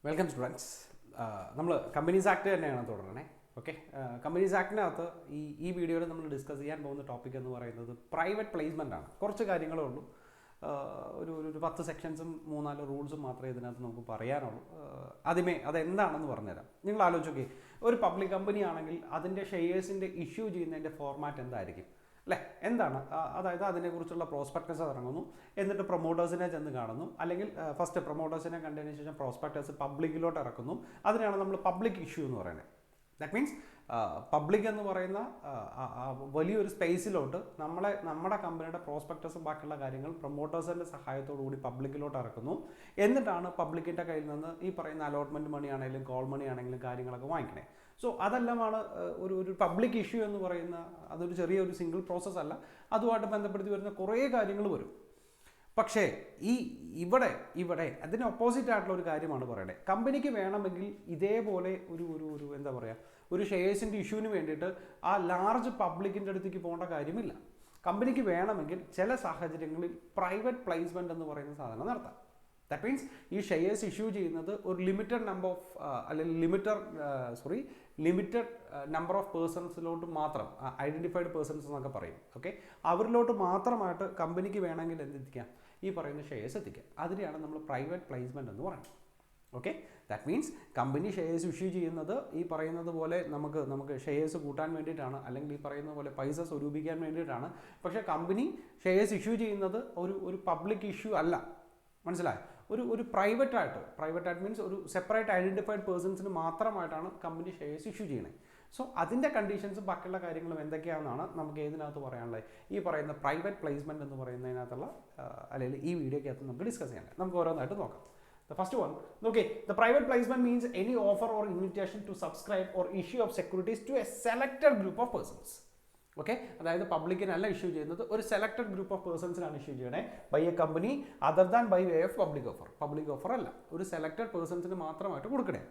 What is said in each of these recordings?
Welcome students. നമ്മൾ companies act തന്നെയാണ് തുടരണേ. Okay, companies ആക്ടിനകത്ത് ഈ വീഡിയോയിൽ നമ്മൾ ഡിസ്കസ് ചെയ്യാൻ പോകുന്ന ടോപ്പിക് എന്ന് പറയുന്നത് പ്രൈവറ്റ് പ്ലേസ്മെൻ്റ് ആണ്. കുറച്ച് കാര്യങ്ങളേ ഉള്ളൂ. ഒരു 10 സെക്ഷൻസും 3-4 റൂൾസും മാത്രമേ ഇതിനകത്ത് നമുക്ക് പറയാനുള്ളൂ. ആദ്യമേ അതെന്താണെന്ന് പറഞ്ഞുതരാം. നിങ്ങൾ ആലോചിച്ച് ഒരു പബ്ലിക് കമ്പനി ആണെങ്കിൽ അതിൻ്റെ ഷെയർസിൻ്റെ ഇഷ്യൂ ചെയ്യുന്നതിൻ്റെ ഫോർമാറ്റ് എന്തായിരിക്കും അല്ലേ? എന്താണ്? അതായത് അതിനെക്കുറിച്ചുള്ള പ്രോസ്പെക്ടസ് ഇറങ്ങുന്നു, എന്നിട്ട് പ്രൊമോട്ടേഴ്സിനെ ചെന്ന് കാണുന്നു, അല്ലെങ്കിൽ ഫസ്റ്റ് പ്രൊമോട്ടേഴ്സിനെ കണ്ടതിന് ശേഷം പ്രോസ്പെക്ടസ് പബ്ലിക്കിലോട്ട് ഇറക്കുന്നു. അതിനാണ് നമ്മൾ പബ്ലിക് ഇഷ്യൂ എന്ന് പറയുന്നത്. ദാറ്റ് മീൻസ് പബ്ലിക് എന്ന് പറയുന്ന വലിയൊരു സ്പേസിലോട്ട് നമ്മുടെ കമ്പനിയുടെ പ്രോസ്പെക്ടസും ബാക്കിയുള്ള കാര്യങ്ങൾ പ്രൊമോട്ടേഴ്സിൻ്റെ സഹായത്തോടു കൂടി പബ്ലിക്കിലോട്ട് ഇറക്കുന്നു. എന്നിട്ടാണ് പബ്ലിക്കിൻ്റെ കയ്യിൽ നിന്ന് ഈ പറയുന്ന അലോട്ട്മെൻറ്റ് മണി ആണെങ്കിലും കോൾ മണി ആണെങ്കിലും കാര്യങ്ങളൊക്കെ വാങ്ങിക്കണേ. സോ അതെല്ലാമാണ് ഒരു പബ്ലിക് ഇഷ്യൂ എന്ന് പറയുന്ന. അതൊരു ചെറിയൊരു സിംഗിൾ പ്രോസസ്സ് അല്ല, അതുമായിട്ട് ബന്ധപ്പെടുത്തി വരുന്ന കുറേ കാര്യങ്ങൾ വരും. പക്ഷേ ഇവിടെ അതിന് ഓപ്പോസിറ്റ് ആയിട്ടുള്ള ഒരു കാര്യമാണ് പറയണേ. കമ്പനിക്ക് വേണമെങ്കിൽ ഇതേപോലെ ഒരു എന്താ പറയുക, ഒരു ഷെയർസിൻ്റെ ഇഷ്യൂവിന് വേണ്ടിയിട്ട് ആ ലാർജ് പബ്ലിക്കിൻ്റെ അടുത്തേക്ക് പോകേണ്ട കാര്യമില്ല. കമ്പനിക്ക് വേണമെങ്കിൽ ചില സാഹചര്യങ്ങളിൽ പ്രൈവറ്റ് പ്ലേസ്മെൻറ്റ് എന്ന് പറയുന്ന സാധനം നടത്താം. ദാറ്റ് മീൻസ് ഈ ഷെയർസ് ഇഷ്യൂ ചെയ്യുന്നത് ഒരു ലിമിറ്റഡ് നമ്പർ ഓഫ് പേഴ്സൺസിലോട്ട് മാത്രം, ഐഡൻറ്റിഫൈഡ് പേഴ്സൺസ് എന്നൊക്കെ പറയും. ഓക്കെ, അവരിലോട്ട് മാത്രമായിട്ട് കമ്പനിക്ക് വേണമെങ്കിൽ എന്തെത്തിക്കാം, ഈ പറയുന്ന ഷെയർസ് എത്തിക്കാം. അതിനെയാണ് നമ്മൾ പ്രൈവറ്റ് പ്ലേസ്മെൻറ്റ് എന്ന് പറയുന്നത്. Okay, that means company shares issue ചെയ്യുന്നത് ഈ പറയുന്നത് പോലെ നമുക്ക് ഷെയർസ് കൂട്ടാൻ വേണ്ടിയിട്ടാണ്, അല്ലെങ്കിൽ ഈ പറയുന്ന പോലെ പൈസ സ്വരൂപിക്കാൻ വേണ്ടിയിട്ടാണ്. പക്ഷേ കമ്പനി ഷെയർസ് ഇഷ്യൂ ചെയ്യുന്നത് ഒരു പബ്ലിക് ഇഷ്യൂ അല്ല. മനസ്സിലായോ? ഒരു പ്രൈവറ്റ് മീൻസ് ഒരു സെപ്പറേറ്റ് ഐഡൻറ്റിഫൈഡ് പേഴ്സൺസിന് മാത്രമായിട്ടാണ് കമ്പനി ഷെയർസ് ഇഷ്യൂ ചെയ്യുന്നത്. സോ അതിൻ്റെ കണ്ടീഷൻസും ബാക്കിയുള്ള കാര്യങ്ങളും എന്തൊക്കെയാണെന്നാണ് നമുക്ക് ഏതിനകത്ത് പറയാനുള്ളത്, ഈ പറയുന്ന പ്രൈവറ്റ് പ്ലേസ്മെൻറ്റ് എന്ന് പറയുന്നതിനകത്തുള്ള അല്ലെങ്കിൽ ഈ വീഡിയോക്കകത്ത് നമുക്ക് ഡിസ്കസ് ചെയ്യാൻ. നമുക്ക് ഓരോന്നായിട്ട് നോക്കാം. The first one, okay, the private placement means any offer or invitation to subscribe or issue of securities to a selected group of persons. Okay, അതായത് പബ്ലിക്കിനല്ല ഇഷ്യൂ ചെയ്യുന്നത്, ഒരു സെലക്ടഡ് ഗ്രൂപ്പ് ഓഫ് പേഴ്സൺസിനാണ് ഇഷ്യൂ ചെയ്യണേ by a company other than by way of public offer അല്ല, ഒരു selected പേഴ്സൺസിന് മാത്രമായിട്ട് കൊടുക്കണേ.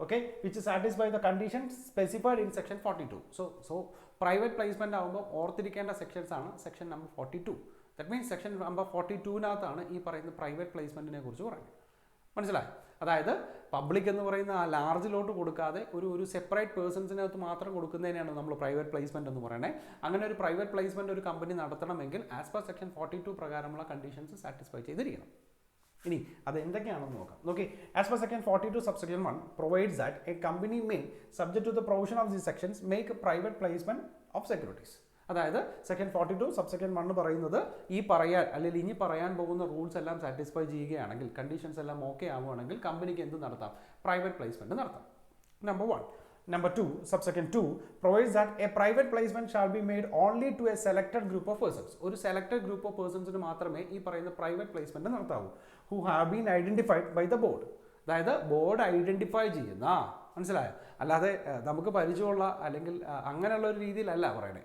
Okay, which satisfy the conditions specified in section 42. So private placement ആകുമ്പോൾ ഓർത്തിരിക്കേണ്ട സെക്ഷൻസ് ആണ് section number 42. That means section number 42-നകത്താണ് ഈ പറയുന്ന പ്രൈവറ്റ് പ്ലേസ്മെന്റിനെ കുറിച്ച് പറയുന്നത്. മനസ്സിലായി? അതായത് പബ്ലിക് എന്ന് പറയുന്ന ആ ലാർജിലോട്ട് കൊടുക്കാതെ ഒരു സെപ്പറേറ്റ് പേഴ്സൺസിനകത്ത് മാത്രം കൊടുക്കുന്നതിനാണ് നമ്മൾ പ്രൈവറ്റ് പ്ലേസ്മെന്റ് എന്ന് പറയുന്നത്. അങ്ങനെ ഒരു പ്രൈവറ്റ് പ്ലേസ്മെന്റ് ഒരു കമ്പനി നടത്തണമെങ്കിൽ ആസ് പെർ സെക്ഷൻ 42 പ്രകാരമുള്ള കണ്ടീഷൻസ് സാറ്റിസ്ഫൈ ചെയ്തിരിക്കണം. ഇനി അത് എന്തൊക്കെയാണെന്ന് നോക്കാം. Okay, as per section 42 subsection 1 provides that a company may subject to the provision of the sections make private placement of securities. അതായത് സെക്ഷൻ 42 സബ്സെക്ഷൻ 1 പറയുന്നത് ഇനി പറയാൻ പോകുന്ന റൂൾസ് എല്ലാം സാറ്റിസ്ഫൈ ചെയ്യുകയാണെങ്കിൽ, കണ്ടീഷൻസ് എല്ലാം ഓക്കെ ആവുകയാണെങ്കിൽ കമ്പനിക്ക് എന്ത് നടത്താം? പ്രൈവറ്റ് പ്ലേസ്മെന്റ് നടത്താം. Number 1. Number 2, subsection 2 provides that a private placement shall be made only to a selected group of persons. ഒരു selected group of personsന് മാത്രമേ ഈ പറയുന്ന പ്രൈവറ്റ് പ്ലേസ്മെന്റ് നടത്താവൂ. Who have been identified by the board. അതായത് board identify ചെയ്യുന്ന, മനസ്സിലായോ? അല്ലാതെ നമുക്ക് പരിചയമുള്ള അല്ലെങ്കിൽ അങ്ങനെയുള്ള ഒരു രീതിയിലല്ല പറയണേ,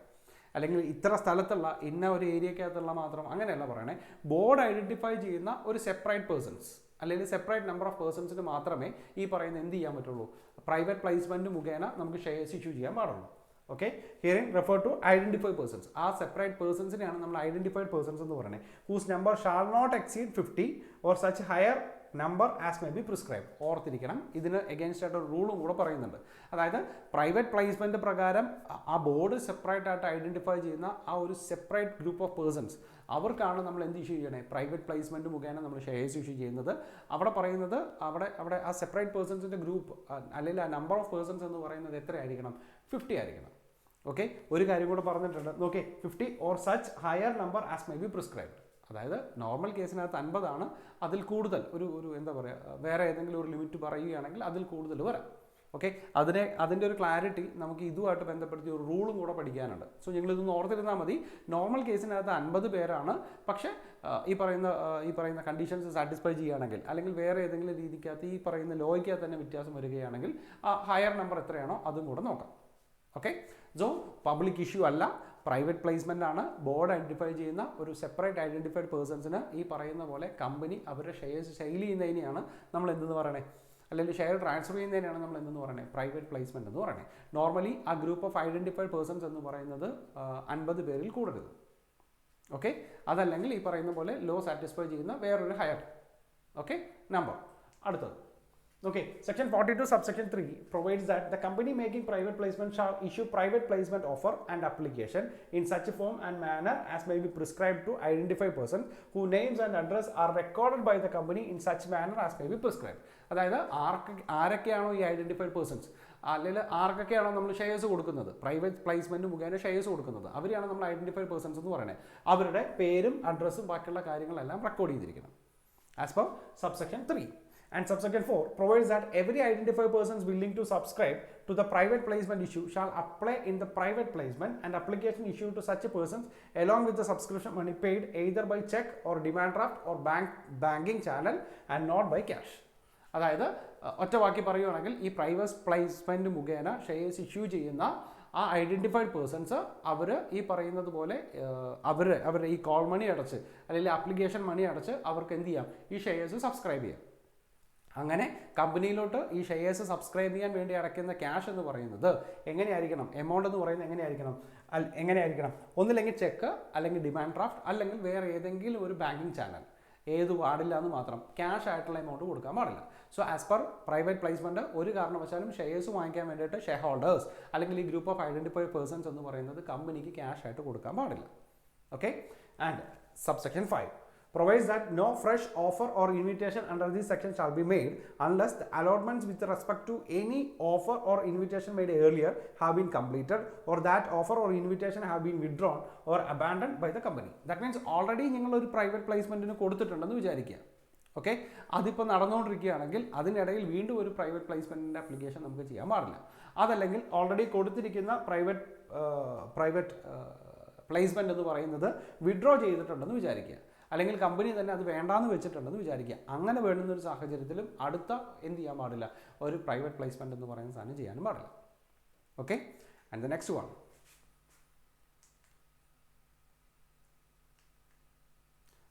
അല്ലെങ്കിൽ ഇത്ര സ്ഥലത്തുള്ള ഇന്ന ഒരു ഏരിയക്കകത്തുള്ള മാത്രം അങ്ങനെയല്ല പറയണേ. ബോർഡ് ഐഡന്റിഫൈ ചെയ്യുന്ന ഒരു സെപ്പറേറ്റ് പേഴ്സൺസ് അല്ലെങ്കിൽ സെപ്പറേറ്റ് നമ്പർ ഓഫ് പേഴ്സൺസിന് മാത്രമേ ഈ പറയുന്ന എന്ത് ചെയ്യാൻ പറ്റുള്ളൂ, പ്രൈവറ്റ് പ്ലേസ്മെന്റ് മുഖേന നമുക്ക് ഷെയർസ് ഇഷ്യൂ ചെയ്യാൻ പാടുള്ളൂ. Okay, hearing refer to identified persons. ആ സെപ്പറേറ്റ് പേഴ്സൺസിനെയാണ് നമ്മൾ ഐഡന്റിഫൈഡ് പേഴ്സൺസ് എന്ന് പറയുന്നത്. Whose number shall not exceed 50 or such higher number as may be prescribe. ഓർത്തിരിക്കണം, ഇതിന് എഗെയിൻസ്റ്റ് ആയിട്ട് ഒരു റൂളും കൂടെ പറയുന്നുണ്ട്. അതായത് പ്രൈവറ്റ് പ്ലേസ്മെന്റ് പ്രകാരം ആ ബോർഡ് സെപ്പറേറ്റ് ആയിട്ട് ഐഡന്റിഫൈ ചെയ്യുന്ന ആ ഒരു സെപ്പറേറ്റ് ഗ്രൂപ്പ് ഓഫ് പേഴ്സൺസ്, അവർക്കാണ് നമ്മൾ എന്ത് ഇഷ്യൂ ചെയ്യണേ, പ്രൈവറ്റ് പ്ലേസ്മെന്റ് മുഖേന നമ്മൾ ഷെയർസ് ഇഷ്യൂ ചെയ്യുന്നത്. അവിടെ പറയുന്നത് അവിടെ ആ സെപ്പറേറ്റ് പേഴ്സൺസിന്റെ ഗ്രൂപ്പ് അല്ലെങ്കിൽ ആ നമ്പർ ഓഫ് പേഴ്സൺസ് എന്ന് പറയുന്നത് എത്രയായിരിക്കണം? 50 ആയിരിക്കണം. ഓക്കെ, ഒരു കാര്യം കൂടെ പറഞ്ഞിട്ടുണ്ട്. Okay, 50 or such higher number as may be prescribed. അതായത് നോർമൽ കേസിനകത്ത് 50 ആണ്, അതിൽ കൂടുതൽ ഒരു എന്താ പറയുക, വേറെ ഏതെങ്കിലും ഒരു ലിമിറ്റ് പറയുകയാണെങ്കിൽ അതിൽ കൂടുതൽ വരാം. ഓക്കെ, അതിൻ്റെ ഒരു ക്ലാരിറ്റി നമുക്ക് ഇതുമായിട്ട് ബന്ധപ്പെടുത്തി ഒരു റൂളും കൂടെ പഠിക്കാനുണ്ട്. സോ നിങ്ങൾ ഇതൊന്ന് ഓർത്തിരുന്നാൽ മതി. നോർമൽ കേസിനകത്ത് 50 പേരാണ്, പക്ഷേ ഈ പറയുന്ന കണ്ടീഷൻസ് സാറ്റിസ്ഫൈ ചെയ്യുകയാണെങ്കിൽ അല്ലെങ്കിൽ വേറെ ഏതെങ്കിലും രീതിക്കകത്ത് ഈ പറയുന്ന ലോയ്ക്കകത്ത് തന്നെ വ്യത്യാസം വരികയാണെങ്കിൽ ആ ഹയർ നമ്പർ എത്രയാണോ അതും കൂടെ നോക്കാം. ഓക്കെ, സോ പബ്ലിക് ഇഷ്യൂ അല്ല, പ്രൈവറ്റ് പ്ലേസ്മെന്റ് ആണ്. ബോർഡ് ഐഡന്റിഫൈ ചെയ്യുന്ന ഒരു സെപ്പറേറ്റ് ഐഡന്റിഫൈഡ് പേഴ്സൺസിന് ഈ പറയുന്ന പോലെ കമ്പനി അവരുടെ ഷെയർസ് സെയിൽ ചെയ്യുന്നതിനെയാണ് നമ്മൾ എന്തെന്ന് പറയണേ, അല്ലെങ്കിൽ ഷെയർ ട്രാൻസ്ഫർ ചെയ്യുന്നതിനാണ് നമ്മൾ എന്തെന്ന് പറയുന്നത്, പ്രൈവറ്റ് പ്ലേസ്മെന്റ് എന്ന് പറയുന്നത്. നോർമലി ആ ഗ്രൂപ്പ് ഓഫ് ഐഡന്റിഫൈഡ് പേഴ്സൺസ് എന്ന് പറയുന്നത് 50 പേരിൽ കൂടരുത്. ഓക്കെ, അതല്ലെങ്കിൽ ഈ പറയുന്ന പോലെ ലോ സാറ്റിസ്ഫൈ ചെയ്യുന്ന വേറൊരു ഹയർ നമ്പർ. അടുത്തത് Okay, section 42 subsection 3 provides that the company making private placement shall issue private placement offer and application in such a form and manner as may be prescribed to identify person whose names and address are recorded by the company in such manner as may be prescribed. അതായത് ആരൊക്കെയാണോ ഈ identified persons അല്ലെങ്കിൽ ആർക്കൊക്കെയാണോ നമ്മൾ shares കൊടുക്കുന്നത്, private placement മുഖേന shares കൊടുക്കുന്നത്, അവരെയാണ് നമ്മൾ identified persons എന്ന് പറയുന്നത്. അവരുടെ പേരും അഡ്രസ്സും ബാക്കിയുള്ള കാര്യങ്ങളെല്ലാം റെക്കോർഡ് ചെയ്തിരിക്കണം as per subsection 3. And subsection 4 provides that every identified persons willing to subscribe to the private placement issue shall apply in the private placement and application issued to such a persons along with the subscription money paid either by check or demand draft or banking channel and not by cash. അതായത് ഒറ്റ വാക്കി പറയുകയാണെങ്കിൽ ഈ private placement മുഖേന shares issue ചെയ്യുന്ന ആ identified persons അവർ ഈ പറയുന്നത് പോലെ അവരുടെ ഈ കോൾ മണി അടച്ച് അല്ലെങ്കിൽ ആപ്ലിക്കേഷൻ മണി അടച്ച് അവർക്ക് എന്ത് ചെയ്യാം, ഈ ഷെയർസ് സബ്സ്ക്രൈബ് ചെയ്യാം. അങ്ങനെ കമ്പനിയിലോട്ട് ഈ ഷെയർസ് സബ്സ്ക്രൈബ് ചെയ്യാൻ വേണ്ടി അടയ്ക്കുന്ന ക്യാഷ് എന്ന് പറയുന്നത് എങ്ങനെയായിരിക്കണം, എമൗണ്ട് എന്ന് പറയുന്നത് എങ്ങനെയായിരിക്കണം ഒന്നില്ലെങ്കിൽ ചെക്ക്, അല്ലെങ്കിൽ ഡിമാൻഡ് ഡ്രാഫ്റ്റ്, അല്ലെങ്കിൽ വേറെ ഏതെങ്കിലും ഒരു ബാങ്കിങ് ചാനൽ. ഏത് പാടില്ല എന്ന് മാത്രം, ക്യാഷ് ആയിട്ടുള്ള എമൗണ്ട് കൊടുക്കാൻ പാടില്ല. So as per private placement ഒരു കാരണവശാലും ഷെയർസ് വാങ്ങിക്കാൻ വേണ്ടിയിട്ട് ഷെയർ ഹോൾഡേഴ്സ് അല്ലെങ്കിൽ ഈ ഗ്രൂപ്പ് ഓഫ് ഐഡൻറ്റിഫൈഡ് പേഴ്സൺസ് എന്ന് പറയുന്നത് കമ്പനിക്ക് ക്യാഷ് ആയിട്ട് കൊടുക്കാൻ പാടില്ല. Okay. And subsection 5 provides that no fresh offer or invitation under this section shall be made unless the allotments with respect to any offer or invitation made earlier have been completed or that offer or invitation have been withdrawn or abandoned by the company. That means already നിങ്ങൾ ഒരു private പ്ലേസ്മെൻറ്റിന് കൊടുത്തിട്ടുണ്ടെന്ന് വിചാരിക്കുക. Okay, അതിപ്പോൾ നടന്നുകൊണ്ടിരിക്കുകയാണെങ്കിൽ അതിനിടയിൽ വീണ്ടും ഒരു private പ്ലേസ്മെൻറ്റിൻ്റെ application നമുക്ക് ചെയ്യാൻ പാടില്ല. അതല്ലെങ്കിൽ ഓൾറെഡി കൊടുത്തിരിക്കുന്ന പ്രൈവറ്റ് പ്ലേസ്മെൻറ്റ് എന്ന് പറയുന്നത് വിഡ്രോ ചെയ്തിട്ടുണ്ടെന്ന് വിചാരിക്കുക, അല്ലെങ്കിൽ കമ്പനി തന്നെ അത് വേണ്ടാന്ന് വെച്ചിട്ടുണ്ടെന്ന് വിചാരിക്കുക. അങ്ങനെ വേണ്ടുന്നൊരു സാഹചര്യത്തിലും അടുത്ത എന്ത് ചെയ്യാൻ പാടില്ല, ഒരു പ്രൈവറ്റ് പ്ലേസ്മെൻറ്റ് എന്ന് പറയുന്ന സാധനം ചെയ്യാനും പാടില്ല. Okay. And the next one,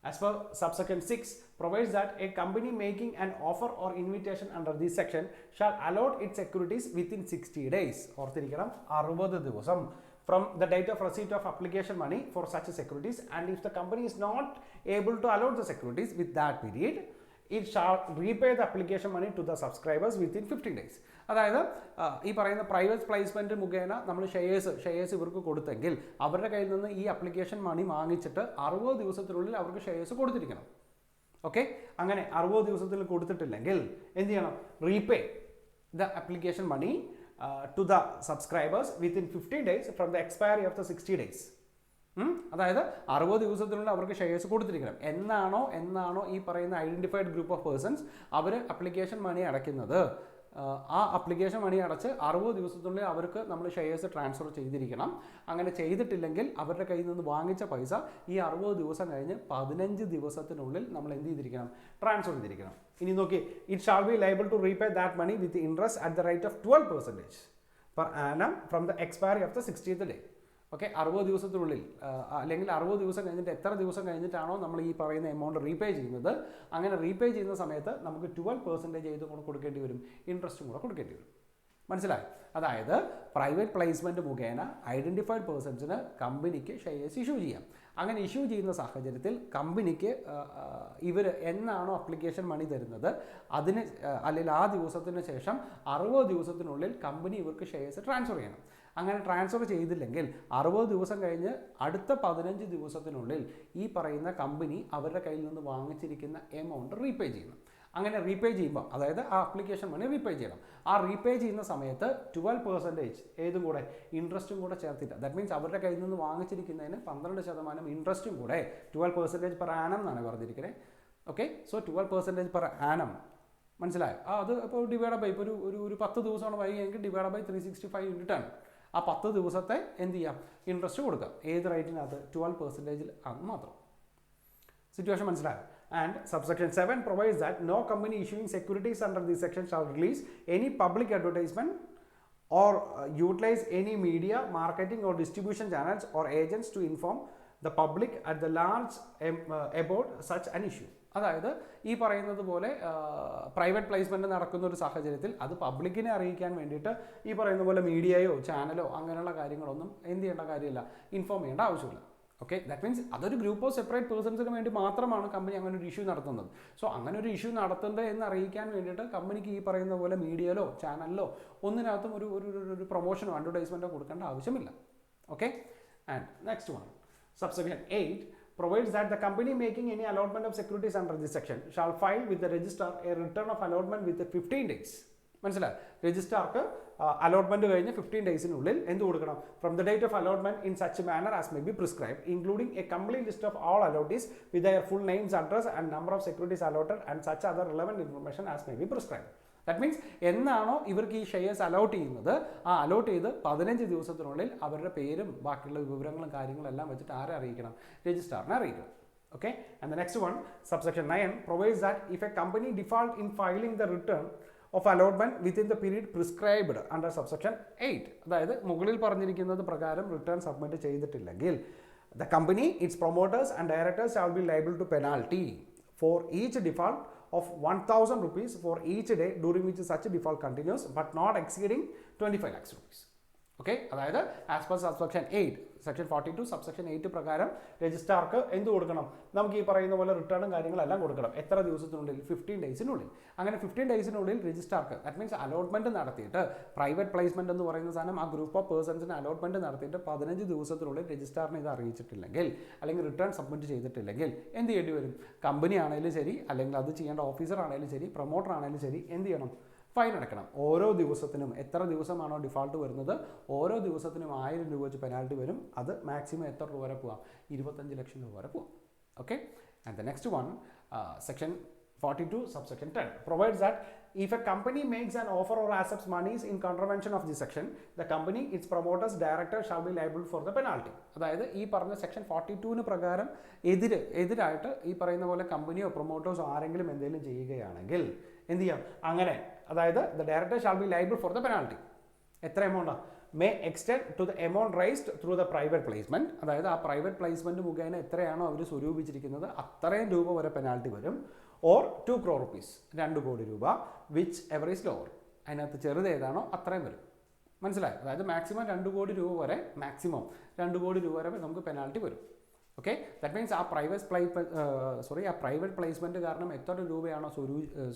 as per subsection 6 provides that a company making an offer or invitation under this section shall allot its securities within 60 days. ഓർത്തിരിക്കണം, 60 ദിവസം from the date of receipt of application money for such securities, and if the company is not able to allot the securities with that period, it shall repay the application money to the subscribers within 15 days. അതായത് ഈ പറയുന്ന private placement മുഖേന നമ്മൾ shares ഇവർക്ക് കൊടുത്തെങ്കിൽ അവരുടെ കയ്യിൽ നിന്ന് ഈ അപ്ലിക്കേഷൻ മണി വാങ്ങിച്ചിട്ട് 60 ദിവസത്തിനുള്ളിൽ അവർക്ക് ഷെയർസ് കൊടുത്തിരിക്കണം. ഓക്കെ. അങ്ങനെ 60 ദിവസത്തിൽ കൊടുത്തിട്ടില്ലെങ്കിൽ എന്ത് ചെയ്യണം, repay the application money to the subscribers within 15 days from the expiry of the 60 days. അതായത് 60 ദിവസത്തിനുള്ളിൽ അവർക്ക് ഷെയർസ് കൊടുത്തിരിക്കണം. എന്നാണോ ഈ പറയുന്ന ഐഡൻറ്റിഫൈഡ് ഗ്രൂപ്പ് ഓഫ് പേഴ്സൺസ് അവർ അപ്ലിക്കേഷൻ മണി അടയ്ക്കുന്നത്, ആ അപ്ലിക്കേഷൻ മണി അടച്ച് 60 ദിവസത്തിനുള്ളിൽ അവർക്ക് നമ്മൾ ഷെയർസ് ട്രാൻസ്ഫർ ചെയ്തിരിക്കണം. അങ്ങനെ ചെയ്തിട്ടില്ലെങ്കിൽ അവരുടെ കയ്യിൽ നിന്ന് വാങ്ങിച്ച പൈസ ഈ 60 ദിവസം കഴിഞ്ഞ് 15 ദിവസത്തിനുള്ളിൽ നമ്മൾ എന്ത് ചെയ്തിരിക്കണം, ട്രാൻസ്ഫർ ചെയ്തിരിക്കണം. ഇനി നോക്കി, it shall be liable to repay that money with interest at the rate of 12% per annum from the expiry of the 60th day. Okay. 60 ദിവസത്തിനുള്ളിൽ അല്ലെങ്കിൽ 60 ദിവസം കഴിഞ്ഞിട്ട് എത്ര ദിവസം കഴിഞ്ഞിട്ടാണോ നമ്മൾ ഈ പറയുന്ന എമൗണ്ട് റീപേ ചെയ്യുന്നത്, അങ്ങനെ റീപേ ചെയ്യുന്ന സമയത്ത് നമുക്ക് 12% ചെയ്ത് കൊടുക്കേണ്ടി വരും, ഇൻട്രസ്റ്റും കൂടെ കൊടുക്കേണ്ടി വരും. മനസ്സിലായി? അതായത് പ്രൈവറ്റ് പ്ലേസ്മെൻറ്റ് മുഖേന ഐഡൻറ്റിഫൈഡ് പേഴ്സൺസിന് കമ്പനിക്ക് ഷെയർസ് ഇഷ്യൂ ചെയ്യാം. അങ്ങനെ ഇഷ്യൂ ചെയ്യുന്ന സാഹചര്യത്തിൽ കമ്പനിക്ക് ഇവർ എന്നാണോ അപ്ലിക്കേഷൻ മണി തരുന്നത് അതിന് അല്ലെങ്കിൽ ആ ദിവസത്തിന് ശേഷം 60 ദിവസത്തിനുള്ളിൽ കമ്പനി ഇവർക്ക് ഷെയർസ് ട്രാൻസ്ഫർ ചെയ്യണം. അങ്ങനെ ട്രാൻസ്ഫർ ചെയ്തില്ലെങ്കിൽ 60 ദിവസം കഴിഞ്ഞ് അടുത്ത 15 ദിവസത്തിനുള്ളിൽ ഈ പറയുന്ന കമ്പനി അവരുടെ കയ്യിൽ നിന്ന് വാങ്ങിച്ചിരിക്കുന്ന എമൗണ്ട് റീപേ ചെയ്യണം. അങ്ങനെ റീപേ ചെയ്യുമ്പോൾ, അതായത് ആ ആപ്ലിക്കേഷൻ മണി റീപേ ചെയ്യണം. ആ റീപേ ചെയ്യുന്ന സമയത്ത് 12% ഏതും കൂടെ ഇൻട്രസ്റ്റും കൂടെ ചേർത്തിട്ട്, ദാറ്റ് മീൻസ് അവരുടെ കയ്യിൽ നിന്ന് വാങ്ങിച്ചിരിക്കുന്നതിന് 12% ഇൻട്രസ്റ്റും കൂടെ 12% പെർ ആനം എന്നാണ് പറഞ്ഞിരിക്കുന്നത്. ഓക്കെ. So 12% per annum. മനസ്സിലായോ? അത് അപ്പോൾ ഡിവൈഡ് ബൈ ഇപ്പോൾ ഒരു 10 ദിവസമാണ് വൈകിയെങ്കിൽ ഡിവൈഡ് ബൈ 365 × 10. ആ 10 ദിവസത്തെ എന്ത് ചെയ്യാം, ഇൻട്രസ്റ്റ് കൊടുക്കാം. ഏത് റേറ്റിനകത്ത്, 12% ആണെന്ന് മാത്രം. സിറ്റുവേഷൻ മനസ്സിലായോ? And subsection 7 provides that no company issuing securities under this section shall release any public advertisement or utilize any media, marketing or distribution channels or agents to inform the public at the large about such an issue. അതായത് ഈ പറയുന്നത് പോലെ private placement നടക്കുന്ന ഒരു സാഹചര്യത്തിൽ അത് പബ്ലിക്കിനെ അറിയിക്കാൻ വേണ്ടിയിട്ട് ഈ പറയുന്ന പോലെ മീഡിയയോ ചാനലോ അങ്ങനെയുള്ള കാര്യങ്ങളൊന്നും എന്ത് ചെയ്യേണ്ട കാര്യമില്ല, ഇൻഫോം ചെയ്യേണ്ട ആവശ്യമില്ല. ഓക്കെ, ദാറ്റ് മീൻസ് അതൊരു ഗ്രൂപ്പ് ഓഫ് സെപ്പറേറ്റ് പേഴ്സൺസിന് വേണ്ടി മാത്രമാണ് കമ്പനി അങ്ങനെ ഒരു ഇഷ്യൂ നടത്തുന്നത്. സോ അങ്ങനെ ഒരു ഇഷ്യൂ നടത്തുന്നത് എന്ന് അറിയിക്കാൻ വേണ്ടിയിട്ട് കമ്പനിക്ക് ഈ പറയുന്ന പോലെ മീഡിയയിലോ ചാനലിലോ ഒന്നിനകത്തും ഒരു പ്രൊമോഷനോ അഡ്വർടൈസ്മെൻറ്റോ കൊടുക്കേണ്ട ആവശ്യമില്ല. Okay, and next one, subsection 8 provides that the company making any allotment of securities under this section shall file with the registrar a return of allotment within 15 days. മനസ്സിലായി, രജിസ്ട്രാർക്ക് അലോട്ട്മെന്റ് കഴിഞ്ഞ് 15 ഡേയ്സിനുള്ളിൽ എന്ത് കൊടുക്കണം? From the date of allotment in such manner as may be prescribe including a complete list of all allottees with their full names, address and number of securities allotted and such other relevant information as may be prescribe. That means എന്നാണോ ഇവർക്ക് ഈ shares allot ചെയ്യുന്നത്, ആ allot ചെയ്ത് 15 ദിവസത്തിനുള്ളിൽ അവരുടെ പേരും ബാക്കിയുള്ള വിവരങ്ങളും കാര്യങ്ങളെല്ലാം വെച്ചിട്ട് ആരെ അറിയിക്കണം? രജിസ്ട്രാറിനെ അറിയിക്കണം. Okay, and the next one, subsection 9 provides that if a company default in filing the return of allotment within the period prescribed under subsection 8, അതായത് മുകളിൽ പറഞ്ഞിരിക്കുന്നത് പ്രകാരം റിട്ടേൺ സബ്മിറ്റ് ചെയ്തിട്ടില്ലെങ്കിൽ the company, its promoters and directors shall be liable to penalty for each default of 1,000 rupees for each day during which such default continues but not exceeding 25 lakhs rupees. Okay, അതായത് as per subsection 8 section 42 subsection 8 പ്രകാരം രജിസ്ട്രാർക്ക് എന്ത് കൊടുക്കണം? നമുക്ക് ഈ പറയുന്ന പോലെ റിട്ടേണും കാര്യങ്ങളെല്ലാം കൊടുക്കണം. എത്ര ദിവസത്തിനുള്ളിൽ? 15 ഡേയ്സിനുള്ളിൽ. അങ്ങനെ 15 ഡേയ്സിനുള്ളിൽ രജിസ്ട്രാർക്ക്, ദാറ്റ് മീൻസ് അലോട്ട്മെന്റ് നടത്തിയിട്ട്, പ്രൈവറ്റ് പ്ലേസ്മെന്റ് എന്ന് പറയുന്ന സാധനം ആ ഗ്രൂപ്പ് ഓഫ് പേഴ്സൺസിന് അലോട്ട്മെന്റ് നടത്തിയിട്ട് 15 ദിവസത്തിനുള്ളിൽ രജിസ്ട്രാറിന് ഇത് അറിയിച്ചിട്ടില്ലെങ്കിൽ അല്ലെങ്കിൽ റിട്ടേൺ സബ്മിറ്റ് ചെയ്തിട്ടില്ലെങ്കിൽ എന്ത് ചെയ്യേണ്ടി വരും? കമ്പനി ആണെങ്കിലും ശരി, അല്ലെങ്കിൽ അത് ചെയ്യേണ്ട ഓഫീസർ ആണെങ്കിലും ശരി, പ്രൊമോട്ടർ ആണെങ്കിലും ശരി, എന്ത് ചെയ്യണം? ഫൈൻ അടക്കണം. ഓരോ ദിവസത്തിനും എത്ര ദിവസമാണോ ഡിഫാൾട്ട് വരുന്നത്, ഓരോ ദിവസത്തിനും 1000 രൂപ വെച്ച് പെനാൽറ്റി വരും. അത് മാക്സിമം എത്ര രൂപ വരെ പോകാം? 25 ലക്ഷം രൂപ വരെ പോകാം. Okay, and the next one, section 42 subsection 10 provides that if a company makes an offer or accepts monies in contravention of this section, the company, its promoters, directors shall be liable for the penalty. അതായത് ഈ പറഞ്ഞ section 42 പ്രകാരം എതിരായിട്ട് ഈ പറയുന്ന പോലെ കമ്പനിയോ പ്രൊമോട്ടേഴ്സോ ആരെങ്കിലും എന്തെങ്കിലും ചെയ്യുകയാണെങ്കിൽ എന്ത് ചെയ്യാം? അങ്ങനെ അതായത് the director shall be liable for the penalty. എത്ര എമൗണ്ടാണ്? may extend to the amount raised through the private placement. അതായത് ആ പ്രൈവറ്റ് പ്ലേസ്മെന്റ് മുഖേന എത്രയാണോ അവർ സ്വരൂപിച്ചിരിക്കുന്നത് അത്രയും രൂപ വരെ പെനാൽറ്റി വരും. ഓർ 2 crore rupees, 2 കോടി രൂപ, വിച്ച് എവർ ഈസ് ലോവർ. അതിനകത്ത് ചെറുത് ഏതാണോ അത്രയും വരും. മനസ്സിലായി? അതായത് മാക്സിമം 2 കോടി രൂപ വരെ, മാക്സിമം 2 കോടി രൂപ വരെ നമുക്ക് പെനാൽറ്റി വരും. ഓക്കെ, ദാറ്റ് മീൻസ് ആ പ്രൈവറ്റ് പ്ലേസ്മെന്റ് കാരണം എത്ര രൂപയാണോ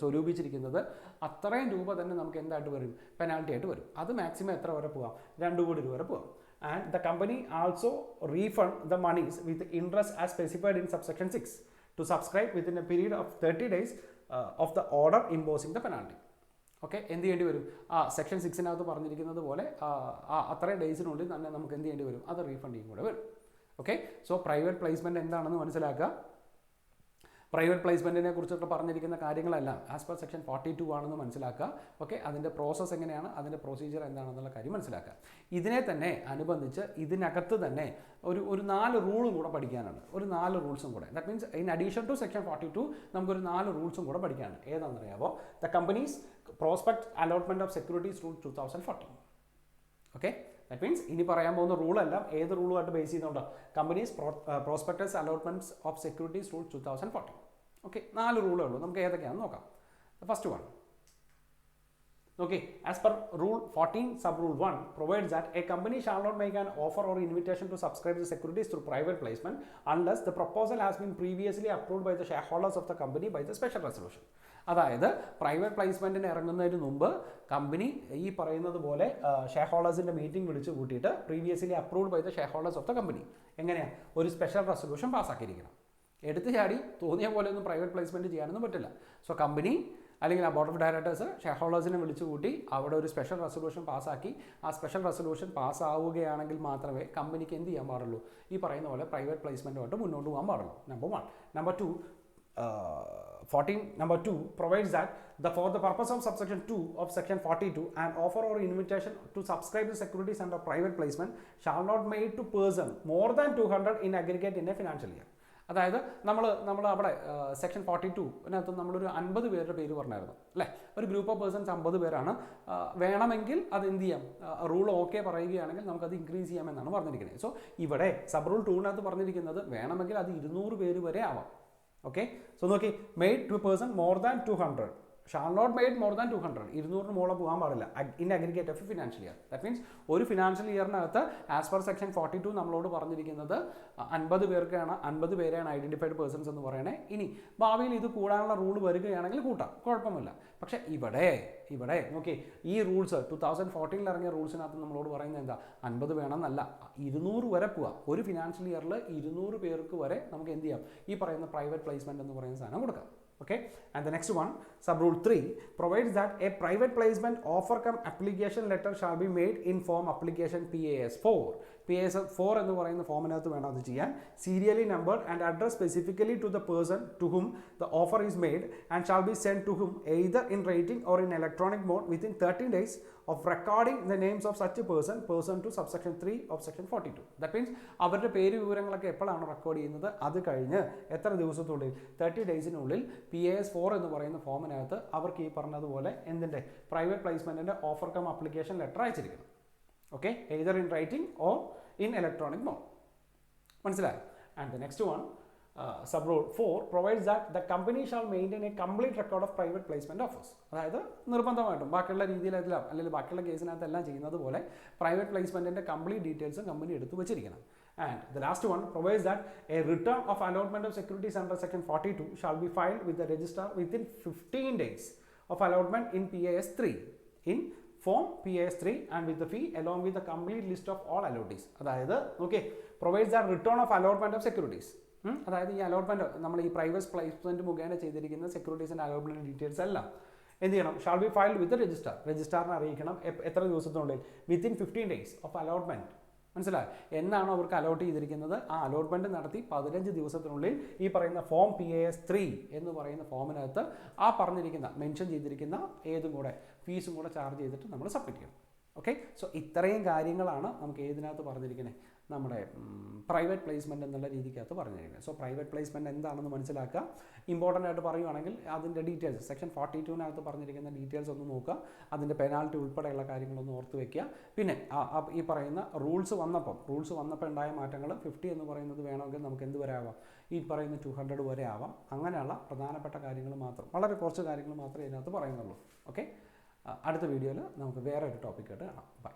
സ്വരൂപിച്ചിരിക്കുന്നത് അത്രയും രൂപ തന്നെ നമുക്ക് എന്തായിട്ട് വരും? പെനാൽറ്റി ആയിട്ട് വരും. അത് മാക്സിമം എത്ര വരെ പോകാം? 2 കോടി രൂപ വരെ പോകാം. And the company also refund the monies with interest as specified in subsection 6 to subscribe within a period of 30 days of the order imposing the penalty. Okay, എന്ത് ചെയ്യേണ്ടി വരും? ആ സെക്ഷൻ 6 പറഞ്ഞിരിക്കുന്നത് പോലെ അത്രയും ഡേയ്സിനുള്ളിൽ തന്നെ നമുക്ക് എന്ത് ചെയ്യേണ്ടി വരും? അത് റീഫണ്ട് ചെയ്യും കൂടെ വരും. ഓക്കെ, സോ പ്രൈവറ്റ് പ്ലേസ്മെൻറ്റ് എന്താണെന്ന് മനസ്സിലാക്കുക. പ്രൈവറ്റ് പ്ലേസ്മെൻറ്റിനെ കുറിച്ചൊക്കെ പറഞ്ഞിരിക്കുന്ന കാര്യങ്ങളെല്ലാം ആസ് പെർ സെക്ഷൻ 42 ആണെന്ന് മനസ്സിലാക്കുക. ഓക്കെ, അതിൻ്റെ പ്രോസസ്സ് എങ്ങനെയാണ്, അതിൻ്റെ പ്രൊസീജിയർ എന്താണെന്നുള്ള കാര്യം മനസ്സിലാക്കുക. ഇതിനെ തന്നെ അനുബന്ധിച്ച് ഇതിനകത്ത് തന്നെ ഒരു 4 റൂളും കൂടെ പഠിക്കാനാണ്. ഒരു 4 റൂൾസും കൂടെ. That means in addition to section 42 നമുക്കൊരു 4 റൂൾസും കൂടെ പഠിക്കാനാണ്. ഏതാണെന്നറിയാമോ? The companies prospect allotment of securities rule 2014. Okay, that means ഇനി പറയാൻ പോകുന്ന റൂളെല്ലാം ഏത് റൂളുമായിട്ട് ബേസ് ചെയ്യുന്നുണ്ടോ? Companies prospectus allotments of securities rule 2014. Okay, 4 റൂളേ ഉള്ളൂ. നമുക്ക് ഏതൊക്കെയാണെന്ന് നോക്കാം. First one, okay, as per rule 14 sub rule 1 provides that a company shall not make an offer or invitation to subscribe the securities through private placement unless the proposal has been previously approved by the shareholders of the company by the special resolution. അതായത് private പ്ലേസ്മെന്റിന് ഇറങ്ങുന്നതിന് മുമ്പ് company ഈ പറയുന്നത് പോലെ share ഹോൾഡേഴ്സിന്റെ meeting വിളിച്ചു കൂട്ടിയിട്ട് previously approved by the shareholders of the company എങ്ങനെയാണ് ഒരു സ്പെഷ്യൽ റെസൊല്യൂഷൻ പാസ്സാക്കിയിരിക്കണം. എടുത്ത് ചാടി തോന്നിയ പോലെ ഒന്നും പ്രൈവറ്റ് പ്ലേസ്മെന്റ് ചെയ്യാനൊന്നും പറ്റില്ല. സോ കമ്പനി അല്ലെങ്കിൽ ആ ബോർഡ് ഓഫ് ഡയറക്ടേഴ്സ് ഷെയർ ഹോൾഡേഴ്സിനെ വിളിച്ചു കൂട്ടി അവിടെ ഒരു സ്പെഷ്യൽ റെസൊല്യൂഷൻ പാസ്സാക്കി ആ സ്പെഷ്യൽ റെസൊല്യൂഷൻ പാസ്സാവുകയാണെങ്കിൽ മാത്രമേ കമ്പനിക്ക് എന്ത് ചെയ്യാൻ പാടുള്ളൂ? ഈ പറയുന്ന പോലെ പ്രൈവറ്റ് പ്ലേസ്മെന്റുമായിട്ട് മുന്നോട്ട് പോകാൻ പാടുള്ളൂ. Number 1. Number 2, 14 number 2 provides that for the purpose of subsection 2 of section 42 an offer or invitation to subscribe the securities under private placement shall not made to person more than 200 in aggregate in a financial year. അതായത് നമ്മൾ അവിടെ section 42 നമ്മളൊരു 50 പേരുടെ പേര് പറഞ്ഞായിരുന്നു അല്ലേ? ഒരു group of persons 50 പേരാണ്. വേണമെങ്കിൽ അത് എന്ത് ചെയ്യാം? റൂൾ ഓക്കെ പറയുകയാണെങ്കിൽ നമുക്കത് ഇൻക്രീസ് ചെയ്യാമെന്നാണ് പറഞ്ഞിരിക്കുന്നത്. സോ ഇവിടെ സബ് റൂൾ 2 പറഞ്ഞിരിക്കുന്നത് വേണമെങ്കിൽ അത് 200 പേര് വരെ ആവാം. Okay, so നോക്കി made to person more than 200 shall not made more than 200, 200 മുകളിൽ പോകാൻ പാടില്ല in aggregate of financial year. That means ഒരു ഫിനാൻഷ്യൽ ഇയറിനകത്ത് ആസ് പെർ സെക്ഷൻ 42 നമ്മളോട് പറഞ്ഞിരിക്കുന്നത് 50 പേരെയാണ് ഐഡന്റിഫൈഡ് പേഴ്സൺസ് എന്ന് പറയണേ. ഇനി ഭാവിയിൽ ഇത് കൂടാനുള്ള റൂൾ വരികയാണെങ്കിൽ കൂട്ടാം, കുഴപ്പമില്ല. പക്ഷേ ഇവിടെ നോക്കി, ഈ റൂൾസ് 2014 ഇറങ്ങിയ റൂൾസിനകത്ത് നമ്മളോട് പറയുന്നത് എന്താ, 50 വേണമെന്നല്ല, 200 വരെ പോവാം. ഒരു ഫിനാൻഷ്യൽ ഇയറിൽ 200 പേർക്ക് വരെ നമുക്ക് എന്ത് ചെയ്യാം, ഈ പറയുന്ന പ്രൈവറ്റ് പ്ലേസ്മെന്റ് എന്ന് പറയുന്ന സാധനം കൊടുക്കാം. Okay, and the next one, sub rule 3 provides that a private placement offer cum application letter shall be made in form application PAS4. PAS4 എന്ന് പറയുന്ന ഫോമിനകത്ത് വേണം അത് ചെയ്യാൻ. Serially numbered and addressed specifically to the person to whom the offer is made and shall be sent to whom either in writing or in electronic mode within 30 days of recording the names of such a person to subsection 3 of section 42. That means അവരുടെ പേര് വിവരങ്ങളൊക്കെ എപ്പോഴാണ് record ചെയ്യുന്നത്, അത് കഴിഞ്ഞ് എത്ര ദിവസത്തിനുള്ളിൽ, 30 ഡേയ്സിനുള്ളിൽ PAS4 എന്ന് പറയുന്ന ഫോമിനകത്ത് അവർക്ക് ഈ പറഞ്ഞതുപോലെ എന്തിൻ്റെ പ്രൈവറ്റ് പ്ലേസ്മെൻറ്റിൻ്റെ ഓഫർ കം അപ്ലിക്കേഷൻ ലെറ്റർ അയച്ചിരിക്കണം. Okay, either in writing or in electronic mode. മനസ്സിലായോ? And the next one, sub rule 4 provides that the company shall maintain a complete record of private placement offers. അതായത് നിർബന്ധമായിട്ടും ബാക്കിയുള്ള രീതിയിലെല്ലാം അല്ലെങ്കിൽ ബാക്കിയുള്ള കേസിനകത്തെല്ലാം ചെയ്യുന്നത് പോലെ private പ്ലേസ്മെൻറ്റിൻ്റെ complete ഡീറ്റെയിൽസും കമ്പനി എടുത്തു വെച്ചിരിക്കണം. And the last one provides that a return of allotment of securities under section 42 shall be filed with the registrar within 15 days of allotment in PAS3 in form PAS3 and with the fee along with the complete list of all allottees. അതായത് okay, provides that return of allotment of securities. അതായത് ഈ allotment നമ്മൾ ഈ private placement മുഖേന ചെയ്തിരിക്കുന്ന സെക്യൂരിറ്റീസിൻ്റെ allotment details എല്ലാം എന്ത് ചെയ്യണം, ഷാൾ ബി ഫൈൽഡ് വിത്ത് രജിസ്ട്രാറിനെ അറിയിക്കണം. എത്ര ദിവസത്തിനുള്ളിൽ, വിത്തിൻ 15 days ഓഫ് അലോട്ട്മെൻറ്റ്. മനസ്സിലായി? എന്നാണോ അവർക്ക് അലോട്ട് ചെയ്തിരിക്കുന്നത്, ആ അലോട്ട്മെൻറ്റ് നടത്തി 15 ദിവസത്തിനുള്ളിൽ ഈ പറയുന്ന ഫോം PAS3 എന്ന് പറയുന്ന ഫോമിനകത്ത് ആ പറഞ്ഞിരിക്കുന്ന മെൻഷൻ ചെയ്തിരിക്കുന്ന ഏതും കൂടെ ഫീസും കൂടെ ചാർജ് ചെയ്തിട്ട് നമ്മൾ സബ്മിറ്റ് ചെയ്യണം. ഓക്കെ, സോ ഇത്രയും കാര്യങ്ങളാണ് നമുക്ക് ഏതിനകത്ത് പറഞ്ഞിരിക്കുന്നത്, നമ്മുടെ പ്രൈവറ്റ് പ്ലേസ്മെൻറ്റ് എന്നുള്ള രീതിക്കകത്ത് പറഞ്ഞിരിക്കുന്നത്. സോ പ്രൈവറ്റ് പ്ലേസ്മെൻറ്റ് എന്താണെന്ന് മനസ്സിലാക്കുക. ഇമ്പോർട്ടൻ്റ് ആയിട്ട് പറയുവാണെങ്കിൽ അതിൻ്റെ ഡീറ്റെയിൽസ് സെക്ഷൻ 42 പറഞ്ഞിരിക്കുന്ന ഡീറ്റെയിൽസ് ഒന്ന് നോക്കുക, അതിൻ്റെ പെനാൽറ്റി ഉൾപ്പെടെയുള്ള കാര്യങ്ങളൊന്ന് ഓർത്ത് വയ്ക്കുക. പിന്നെ ഈ പറയുന്ന റൂൾസ് വന്നപ്പോൾ ഉണ്ടായ മാറ്റങ്ങൾ 50 എന്ന് പറയുന്നത് വേണമെങ്കിൽ നമുക്ക് എന്ത് വരെ ആവാം, ഈ പറയുന്ന 200 വരെ ആവാം. അങ്ങനെയുള്ള പ്രധാനപ്പെട്ട കാര്യങ്ങൾ മാത്രം, വളരെ കുറച്ച് കാര്യങ്ങൾ മാത്രമേ ഇതിനകത്ത് പറയുന്നുള്ളൂ. ഓക്കെ, അടുത്ത വീഡിയോയിൽ നമുക്ക് വേറെ ഒരു ടോപ്പിക്കായിട്ട് കാണാം. ബൈ.